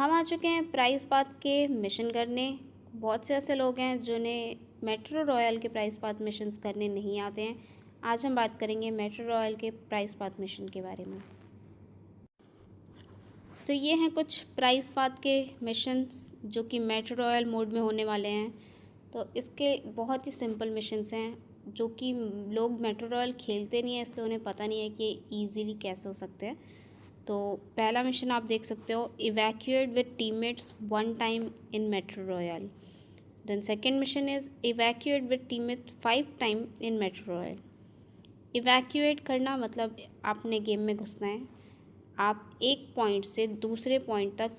हम आ चुके हैं प्राइस पाथ के मिशन करने। बहुत से ऐसे लोग हैं जिन्हें मेट्रो रॉयल के प्राइस पाथ मिशंस करने नहीं आते हैं। आज हम बात करेंगे मेट्रो रॉयल के प्राइस पाथ मिशन के बारे में। तो ये हैं कुछ प्राइस पाथ के मिशंस जो कि मेट्रो रॉयल मोड में होने वाले हैं। तो इसके बहुत ही सिंपल मिशंस हैं जो कि लोग मेट्रो रॉयल खेलते नहीं हैं, इसलिए उन्हें पता नहीं है कि ईजीली कैसे हो सकते हैं। तो पहला मिशन आप देख सकते हो, evacuate with teammates one time in Metro Royale. Then second mission is evacuate with teammate 5 time in Metro Royale. Evacuate करना मतलब आपने गेम में घुसना है, आप एक पॉइंट से दूसरे पॉइंट तक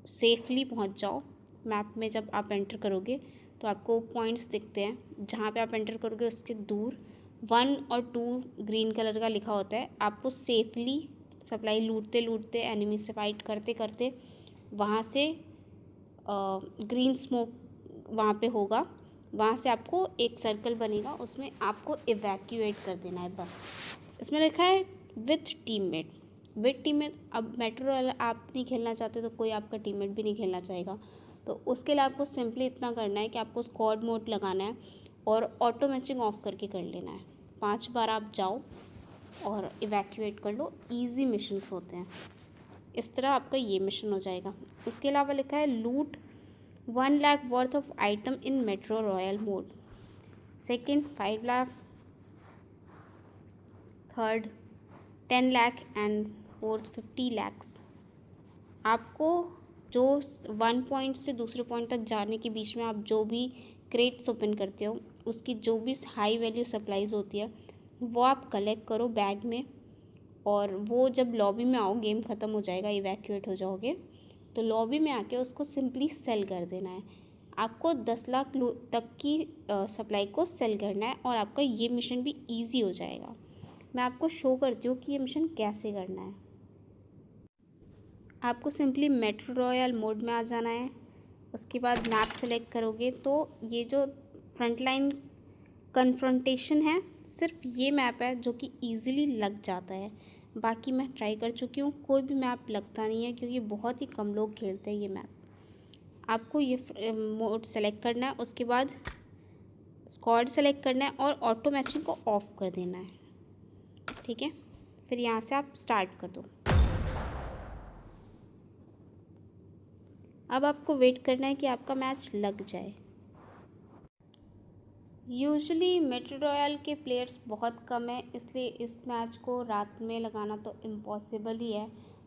सेफली पहुंच जाओ। मैप में जब आप एंटर करोगे तो आपको पॉइंट्स दिखते हैं, जहाँ पे आप एंटर करोगे उसके दूर 1 और 2 ग्रीन कलर का लिखा होता है। आपको सेफली सप्लाई लूटते लूटते एनिमी से फाइट करते करते वहाँ से ग्रीन स्मोक वहाँ पे होगा, वहाँ से आपको एक सर्कल बनेगा, उसमें आपको इवैक्यूएट कर देना है बस। इसमें लिखा है विथ टीममेट। विथ टीममेट, अब मेट्रो रॉयल आप नहीं खेलना चाहते तो कोई आपका टीममेट भी नहीं खेलना चाहेगा, तो उसके लिए आपको सिंपली इतना करना है कि आपको स्क्वाड मोड लगाना है और ऑटो मैचिंग ऑफ करके कर लेना है। 5 बार आप जाओ और इवैक्यूएट कर लो। इजी मिशंस होते हैं। इस तरह आपका ये मिशन हो जाएगा। उसके अलावा लिखा है लूट 1 lakh worth of item in Metro royal mode. Second 5 lakh, third 10 lakh and fourth 50 lakhs. आपको जो 1 पॉइंट से दूसरे पॉइंट तक जाने के बीच में आप जो भी क्रेट्स ओपन करते हो उसकी जो भी हाई वैल्यू सप्लाईज होती है वो आप कलेक्ट करो बैग में, और वो जब लॉबी में आओ, गेम ख़त्म हो जाएगा, इवैक्यूएट हो जाओगे तो लॉबी में आके उसको सिंपली सेल कर देना है। आपको 10 लाख तक की सप्लाई को सेल करना है और आपका ये मिशन भी इजी हो जाएगा। मैं आपको शो करती हूँ कि ये मिशन कैसे करना है। आपको सिंपली मेट्रो रॉयल मोड में आ जाना है। उसके बाद मैप सेलेक्ट करोगे तो ये जो फ्रंट लाइन कन्फ्रंटेशन है, सिर्फ ये मैप है जो कि ईज़िली लग जाता है। बाकी मैं ट्राई कर चुकी हूँ, कोई भी मैप लगता नहीं है क्योंकि बहुत ही कम लोग खेलते हैं ये मैप। आपको ये मोड सेलेक्ट करना है, उसके बाद स्क्वाड सेलेक्ट करना है और ऑटो मैचिंग को ऑफ कर देना है, ठीक है। फिर यहाँ से आप स्टार्ट कर दो। अब आपको वेट करना है कि आपका मैच लग जाए। यूजुअली मेट्रो रॉयल के प्लेयर्स बहुत कम है, इसलिए इस मैच को रात में लगाना तो इम्पॉसिबल ही है।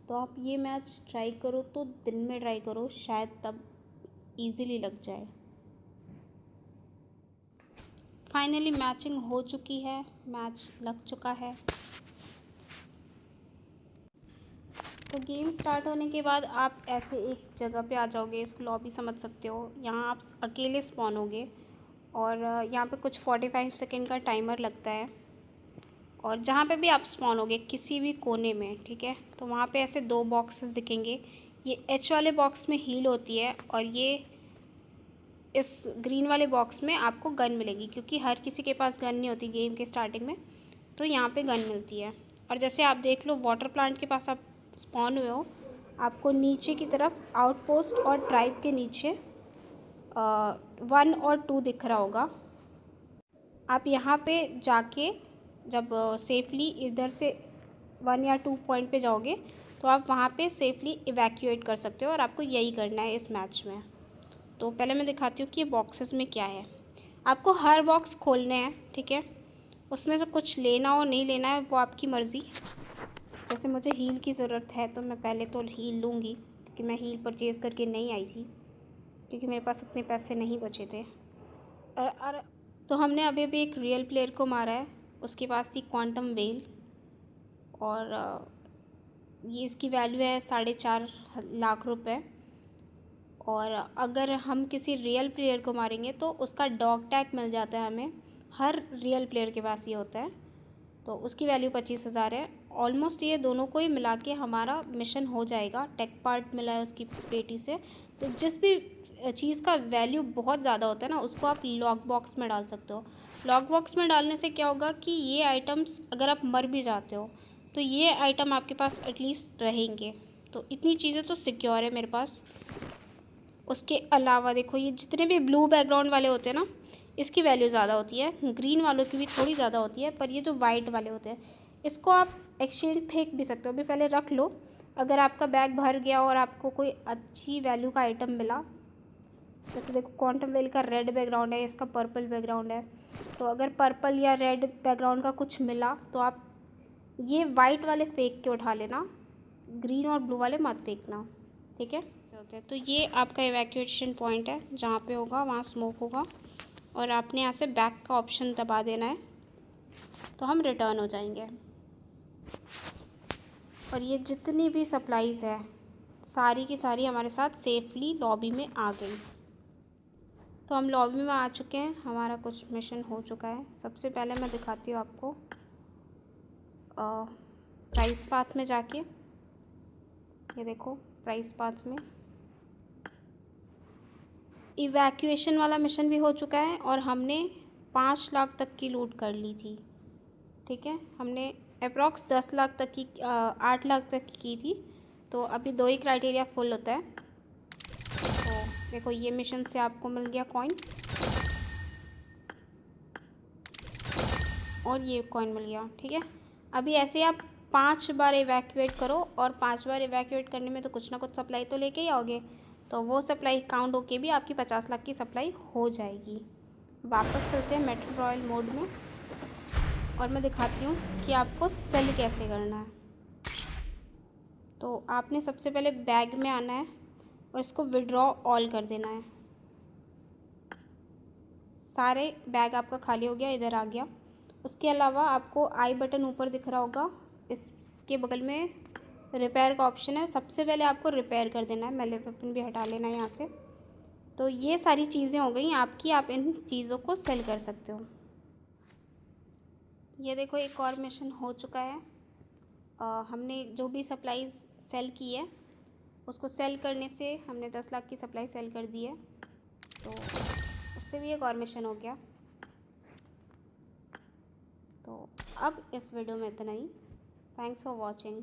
तो आप ये मैच ट्राई करो तो दिन में ट्राई करो, शायद तब इजीली लग जाए। फाइनली मैचिंग हो चुकी है, मैच लग चुका है। तो गेम स्टार्ट होने के बाद आप ऐसे एक जगह पे आ जाओगे, इसको लॉबी समझ सकते हो। यहाँ आप अकेले स्पॉन होगे और यहाँ पे कुछ 45 सेकेंड का टाइमर लगता है, और जहाँ पे भी आप स्पॉन होगे किसी भी कोने में, ठीक है, तो वहाँ पे ऐसे 2 बॉक्सेस दिखेंगे। ये एच वाले बॉक्स में हील होती है और ये इस ग्रीन वाले बॉक्स में आपको गन मिलेगी, क्योंकि हर किसी के पास गन नहीं होती गेम के स्टार्टिंग में, तो यहाँ पे गन मिलती है। और जैसे आप देख लो वाटर प्लांट के पास आप स्पॉन हुए हो, आपको नीचे की तरफ आउटपोस्ट और ट्राइब के नीचे 1 और 2 दिख रहा होगा। आप यहाँ पे जाके जब सेफली इधर से 1 या 2 पॉइंट पे जाओगे तो आप वहाँ पे सेफली इवैक्यूएट कर सकते हो, और आपको यही करना है इस मैच में। तो पहले मैं दिखाती हूँ कि ये बॉक्सेस में क्या है। आपको हर बॉक्स खोलने हैं, ठीक है, उसमें से कुछ लेना हो नहीं लेना है वो आपकी मर्ज़ी। जैसे मुझे हील की ज़रूरत है तो मैं पहले तो हील लूँगी, क्योंकि मैं हील परचेज़ करके नहीं आई थी, क्योंकि मेरे पास उतने पैसे नहीं बचे थे। और तो हमने अभी भी एक रियल प्लेयर को मारा है, उसके पास थी क्वांटम वेल, और ये इसकी वैल्यू है 4.5 लाख रुपए। और अगर हम किसी रियल प्लेयर को मारेंगे तो उसका डॉग टैग मिल जाता है हमें, हर रियल प्लेयर के पास ये होता है, तो उसकी वैल्यू 25,000 है। ऑलमोस्ट ये दोनों को ही मिला के हमारा मिशन हो जाएगा। टेक पार्ट मिला है उसकी पेटी से, तो जिस भी चीज़ का वैल्यू बहुत ज़्यादा होता है ना, उसको आप लॉक बॉक्स में डाल सकते हो। लॉक बॉक्स में डालने से क्या होगा कि ये आइटम्स अगर आप मर भी जाते हो तो ये आइटम आपके पास एटलीस्ट रहेंगे, तो इतनी चीज़ें तो सिक्योर है मेरे पास। उसके अलावा देखो, ये जितने भी ब्लू बैकग्राउंड वाले होते हैं ना, इसकी वैल्यू ज़्यादा होती है। ग्रीन वालों की भी थोड़ी ज़्यादा होती है, पर ये जो वाइट वाले होते हैं, इसको आप एक्सचेंज फेंक भी सकते हो। अभी पहले रख लो, अगर आपका बैग भर गया और आपको कोई अच्छी वैल्यू का आइटम मिला, जैसे देखो क्वांटम वेल का रेड बैकग्राउंड है, इसका पर्पल बैकग्राउंड है, तो अगर पर्पल या रेड बैकग्राउंड का कुछ मिला तो आप ये वाइट वाले फेंक के उठा लेना, ग्रीन और ब्लू वाले मत फेंकना, ठीक है। ऐसे होते हैं। तो ये आपका इवैक्यूएशन पॉइंट है, जहाँ पे होगा वहाँ स्मोक होगा और आपने यहाँ से बैक का ऑप्शन दबा देना है, तो हम रिटर्न हो जाएंगे। और ये जितनी भी सप्लाईज़ है सारी की सारी हमारे साथ सेफली लॉबी में आ गई। तो हम लॉबी में आ चुके हैं, हमारा कुछ मिशन हो चुका है। सबसे पहले मैं दिखाती हूँ आपको प्राइस पाथ में जाके। ये देखो प्राइस पाथ में इवैक्यूएशन वाला मिशन भी हो चुका है और हमने 5 लाख तक की लूट कर ली थी, ठीक है। हमने अप्रॉक्स 10 लाख तक की 8 लाख तक की थी। तो अभी 2 ही क्राइटेरिया फुल होता है। तो देखो ये मिशन से आपको मिल गया कॉइन और ये कॉइन मिल गया, ठीक है। अभी ऐसे आप 5 बार इवैक्यूएट करो और 5 बार इवैक्यूएट करने में तो कुछ ना कुछ सप्लाई तो लेके ही आओगे, तो वो सप्लाई काउंट होके भी आपकी 50 लाख की सप्लाई हो जाएगी। वापस चलते हैं मेट्रो रॉयल मोड में और मैं दिखाती हूँ कि आपको सेल कैसे करना है। तो आपने सबसे पहले बैग में आना है और इसको विड्रॉ ऑल कर देना है। सारे बैग आपका खाली हो गया, इधर आ गया। उसके अलावा आपको आई बटन ऊपर दिख रहा होगा, इसके बगल में रिपेयर का ऑप्शन है। सबसे पहले आपको रिपेयर कर देना है, मेले वेपन भी हटा लेना है यहाँ से। तो ये सारी चीज़ें हो गई आपकी, आप इन चीज़ों को सेल कर सकते हो। ये देखो एक और मिशन हो चुका है। हमने जो भी सप्लाईज सेल की है उसको सेल करने से हमने 10 लाख की सप्लाई सेल कर दी है, तो उससे भी एक और मिशन हो गया। तो अब इस वीडियो में इतना ही। Thanks for watching.